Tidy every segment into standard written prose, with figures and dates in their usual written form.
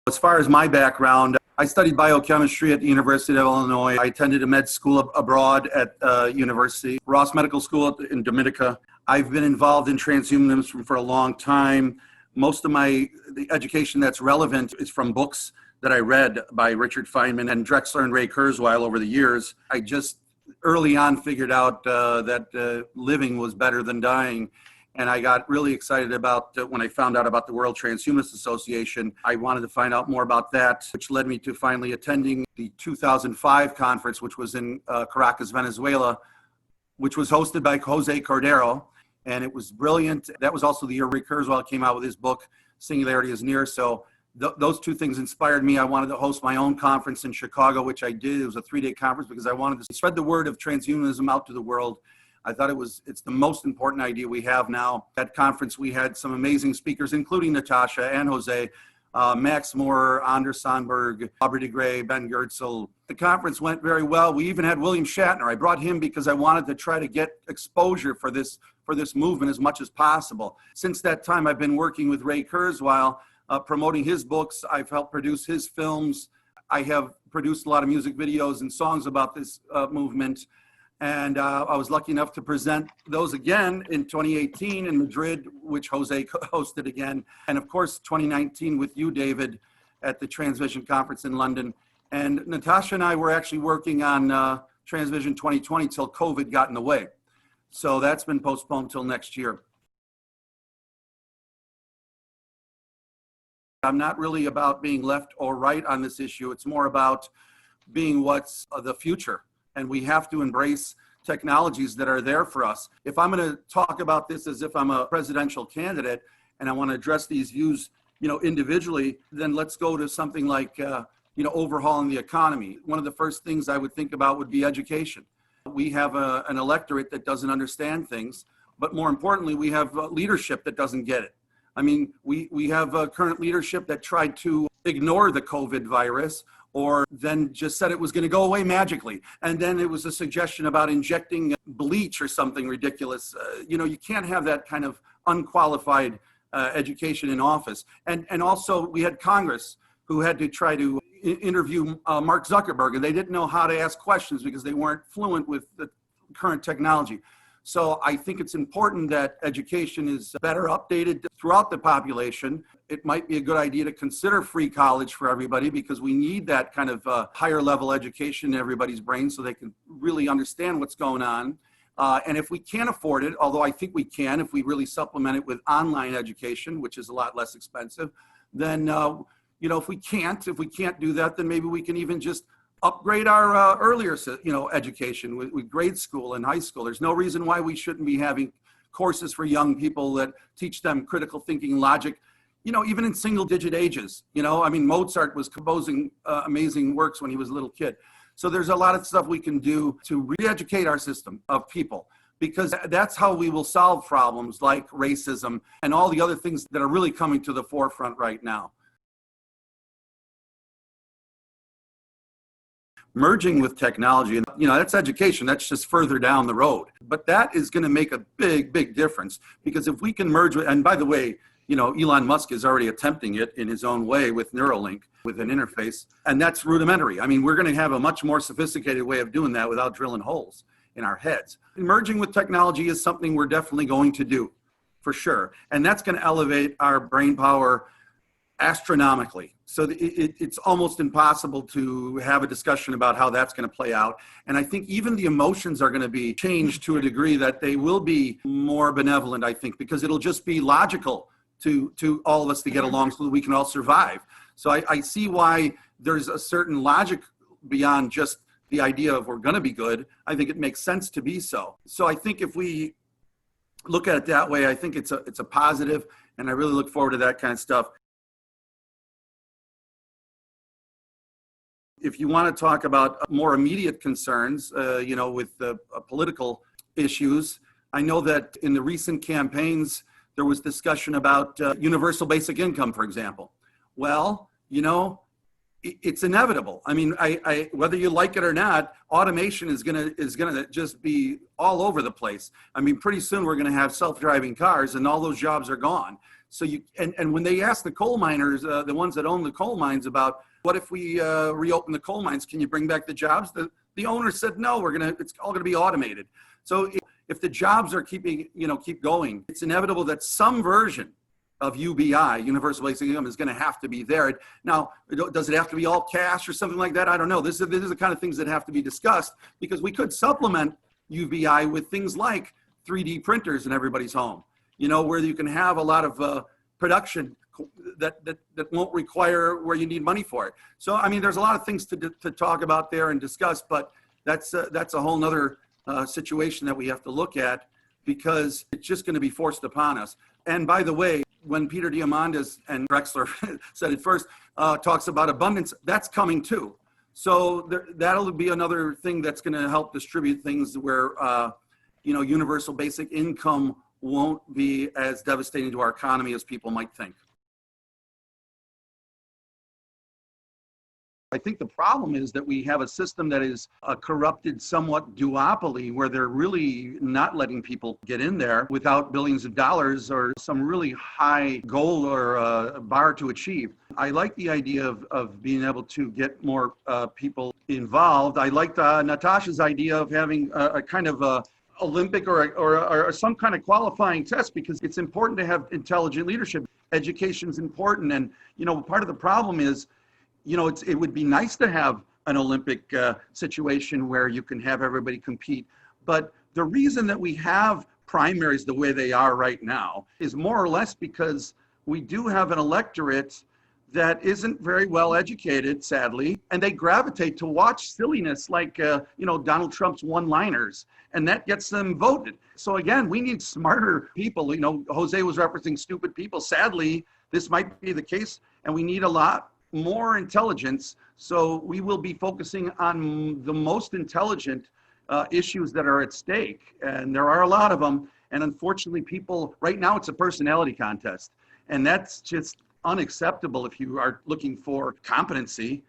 As far as my background, I studied biochemistry at the University of Illinois. I attended a med school abroad at university, Ross Medical School in Dominica. I've been involved in transhumanism for a long time. Most of the education that's relevant is from books that I read by Richard Feynman and Drexler and Ray Kurzweil over the years. I just early on figured out that living was better than dying. And I got really excited about when I found out about the World Transhumanist Association. I wanted to find out more about that, which led me to finally attending the 2005 conference, which was in Caracas, Venezuela, which was hosted by Jose Cordero. And it was brilliant. That was also the year Ray Kurzweil came out with his book, Singularity is Near. So those two things inspired me. I wanted to host my own conference in Chicago, which I did. It was a 3-day conference because I wanted to spread the word of transhumanism out to the world. I thought it's the most important idea we have now. At conference, we had some amazing speakers, including Natasha and Jose, Max Moore, Anders Sandberg, Aubrey de Grey, Ben Goertzel. The conference went very well. We even had William Shatner. I brought him because I wanted to try to get exposure for this movement as much as possible. Since that time, I've been working with Ray Kurzweil, promoting his books. I've helped produce his films. I have produced a lot of music videos and songs about this movement. And I was lucky enough to present those again in 2018 in Madrid, which Jose hosted again. And of course, 2019 with you, David, at the Transvision Conference in London. And Natasha and I were actually working on Transvision 2020 till COVID got in the way. So that's been postponed till next year. I'm not really about being left or right on this issue. It's more about being what's the future. And we have to embrace technologies that are there for us. If I'm going to talk about this as if I'm a presidential candidate and I want to address these views, individually, then let's go to something like, overhauling the economy. One of the first things I would think about would be education. We have an electorate that doesn't understand things, but more importantly, we have leadership that doesn't get it. I mean, we have current leadership that tried to ignore the COVID virus or then just said it was going to go away magically. And then it was a suggestion about injecting bleach or something ridiculous. You can't have that kind of unqualified education in office. And also we had Congress who had to try to interview Mark Zuckerberg, and they didn't know how to ask questions because they weren't fluent with the current technology. So I think it's important that education is better updated throughout the population. It might be a good idea to consider free college for everybody because we need that kind of higher level education in everybody's brain so they can really understand what's going on. And if we can't afford it, although I think we can, if we really supplement it with online education, which is a lot less expensive, then if we can't do that, then maybe we can even just upgrade our earlier, education with grade school and high school. There's no reason why we shouldn't be having courses for young people that teach them critical thinking, logic, even in single digit ages. Mozart was composing amazing works when he was a little kid. So there's a lot of stuff we can do to re-educate our system of people, because that's how we will solve problems like racism and all the other things that are really coming to the forefront right now. Merging with technology, that's education. That's just further down the road. But that is going to make a big, big difference, because if we can merge with, and by the way, Elon Musk is already attempting it in his own way with Neuralink, with an interface, and that's rudimentary. We're going to have a much more sophisticated way of doing that without drilling holes in our heads. Merging with technology is something we're definitely going to do, for sure. And that's going to elevate our brain power astronomically. So it's almost impossible to have a discussion about how that's going to play out. And I think even the emotions are going to be changed to a degree that they will be more benevolent, I think, because it'll just be logical to all of us to get along so that we can all survive. So I see why there's a certain logic beyond just the idea of we're going to be good. I think it makes sense to be so. So I think if we look at it that way, I think it's a positive, and I really look forward to that kind of stuff. If you want to talk about more immediate concerns, with the political issues, I know that in the recent campaigns, there was discussion about universal basic income, for example. Well, it's inevitable. I mean, I whether you like it or not, automation is gonna just be all over the place. I mean, pretty soon we're gonna have self-driving cars, and all those jobs are gone. So and when they ask the coal miners, the ones that own the coal mines, about what if we reopen the coal mines, can you bring back the jobs? The owner said no. It's all gonna be automated. So if the jobs are keep going, it's inevitable that some version of UBI, universal basic income, is going to have to be there. Now, does it have to be all cash or something like that? I don't know. This is the kind of things that have to be discussed, because we could supplement UBI with things like 3D printers in everybody's home, where you can have a lot of production that won't require where you need money for it. So, I mean, there's a lot of things to talk about there and discuss, but that's a whole nother situation that we have to look at, because it's just going to be forced upon us. And by the way, when Peter Diamandis and Drexler said it first, talks about abundance, that's coming too. So that'll be another thing that's going to help distribute things where, universal basic income won't be as devastating to our economy as people might think. I think the problem is that we have a system that is a corrupted, somewhat duopoly, where they're really not letting people get in there without billions of dollars or some really high goal or bar to achieve. I like the idea of being able to get more people involved. I like Natasha's idea of having a kind of a Olympic or some kind of qualifying test, because it's important to have intelligent leadership. Education's important, and part of the problem is, it would be nice to have an Olympic situation where you can have everybody compete. But the reason that we have primaries the way they are right now is more or less because we do have an electorate that isn't very well educated, sadly, and they gravitate to watch silliness like, Donald Trump's one-liners, and that gets them voted. So again, we need smarter people. Jose was referencing stupid people. Sadly, this might be the case, and we need a lot more intelligence. So we will be focusing on the most intelligent issues that are at stake. And there are a lot of them. And unfortunately, people, right now it's a personality contest. And that's just unacceptable if you are looking for competency.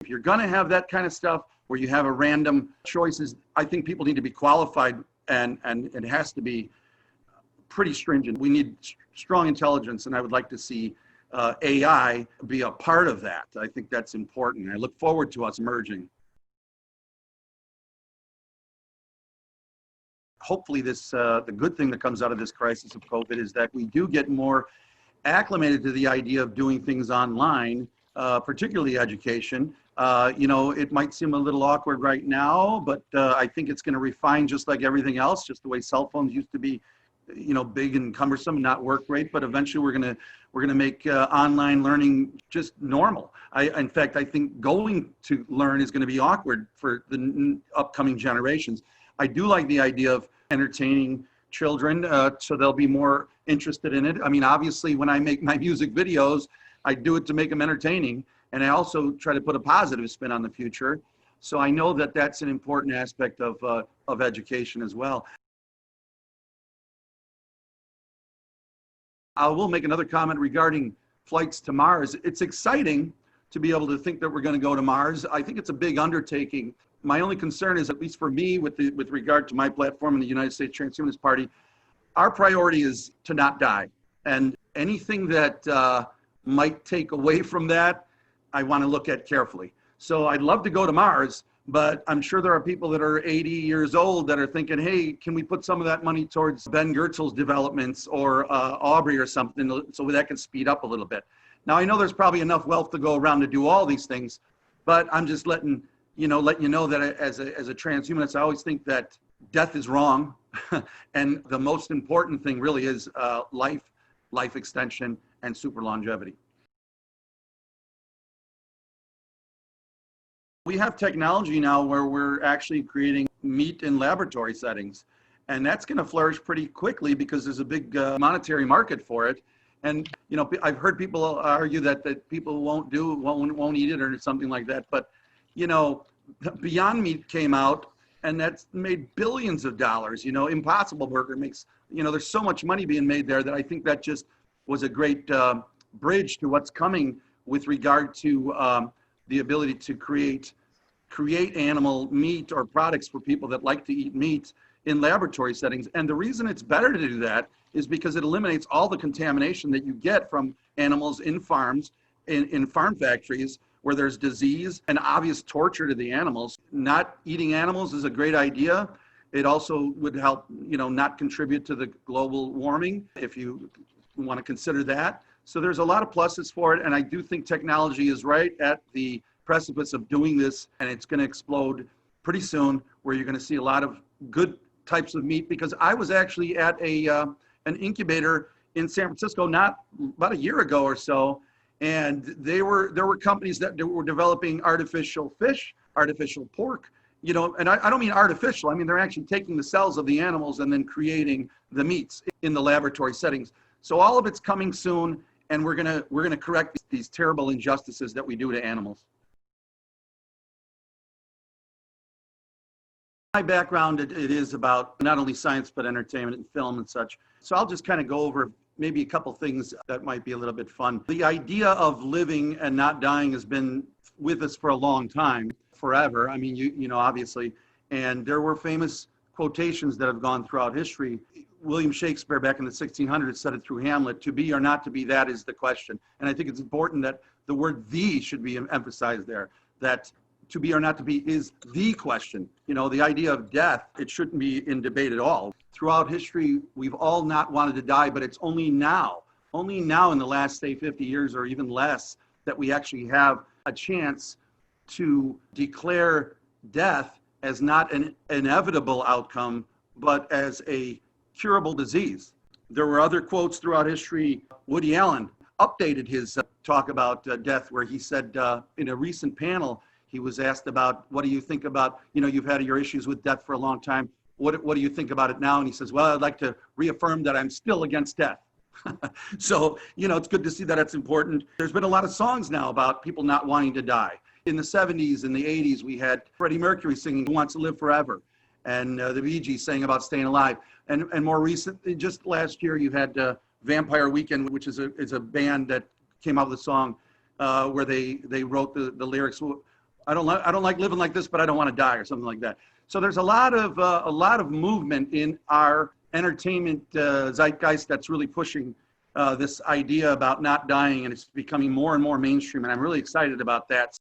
If you're gonna have that kind of stuff where you have a random choices, I think people need to be qualified, and it has to be pretty stringent. We need strong intelligence, and I would like to see AI be a part of that. I think that's important. I look forward to us merging. Hopefully the good thing that comes out of this crisis of COVID is that we do get more acclimated to the idea of doing things online, particularly education. It might seem a little awkward right now, but I think it's going to refine just like everything else, just the way cell phones used to be big and cumbersome and not work great, but eventually we're gonna make online learning just normal. In fact, I think going to learn is going to be awkward for the upcoming generations. I do like the idea of entertaining children, so they'll be more interested in it. I mean, obviously, when I make my music videos, I do it to make them entertaining, and I also try to put a positive spin on the future. So I know that that's an important aspect of education as well. I will make another comment regarding flights to Mars. It's exciting to be able to think that we're going to go to Mars. I think it's a big undertaking. My only concern is, at least for me, with regard to my platform in the United States Transhumanist Party, our priority is to not die. And anything that might take away from that, I want to look at carefully. So I'd love to go to Mars, but I'm sure there are people that are 80 years old that are thinking, hey, can we put some of that money towards Ben Goertzel's developments or Aubrey or something, so that can speed up a little bit. Now, I know there's probably enough wealth to go around to do all these things, but I'm just letting you know that as a transhumanist, I always think that death is wrong. And the most important thing really is life extension and super longevity. We have technology now where we're actually creating meat in laboratory settings, and that's going to flourish pretty quickly because there's a big monetary market for it. And I've heard people argue that people won't eat it or something like that. But Beyond Meat came out, and that's made billions of dollars. Impossible Burger makes, there's so much money being made there that I think that just was a great bridge to what's coming with regard to the ability to create animal meat or products for people that like to eat meat in laboratory settings. And the reason it's better to do that is because it eliminates all the contamination that you get from animals in farms, in farm factories, where there's disease and obvious torture to the animals. Not eating animals is a great idea. It also would help, not contribute to the global warming, if you want to consider that. So there's a lot of pluses for it, and I do think technology is right at the precipice of doing this, and it's going to explode pretty soon, where you're going to see a lot of good types of meat. Because I was actually at an incubator in San Francisco about a year ago or so, and there were companies that were developing artificial fish, artificial pork, and I don't mean artificial. I mean, they're actually taking the cells of the animals and then creating the meats in the laboratory settings. So all of it's coming soon, and we're gonna correct these terrible injustices that we do to animals. My background, it is about not only science, but entertainment and film and such. So I'll just kind of go over maybe a couple things that might be a little bit fun. The idea of living and not dying has been with us for a long time, forever. I mean, you know, obviously. And there were famous quotations that have gone throughout history. William Shakespeare back in the 1600s said it through Hamlet: to be or not to be, that is the question. And I think it's important that the word "the" should be emphasized there, that to be or not to be is the question. You know, the idea of death, it shouldn't be in debate at all. Throughout history, we've all not wanted to die, but it's only now in the last, say, 50 years or even less, that we actually have a chance to declare death as not an inevitable outcome, but as a curable disease. There were other quotes throughout history. Woody Allen updated his talk about death, where he said in a recent panel, he was asked about, what do you think about, you've had your issues with death for a long time. What do you think about it now? And he says, well, I'd like to reaffirm that I'm still against death. So, it's good to see that it's important. There's been a lot of songs now about people not wanting to die. In the 70s and the 80s, we had Freddie Mercury singing "Who Wants to Live Forever," and the Bee Gees saying about staying alive. And more recently, just last year, you had Vampire Weekend, which is a band that came out with a song where they wrote the lyrics. I don't like living like this, but I don't want to die, or something like that. So there's a lot of movement in our entertainment zeitgeist that's really pushing this idea about not dying, and it's becoming more and more mainstream. And I'm really excited about that.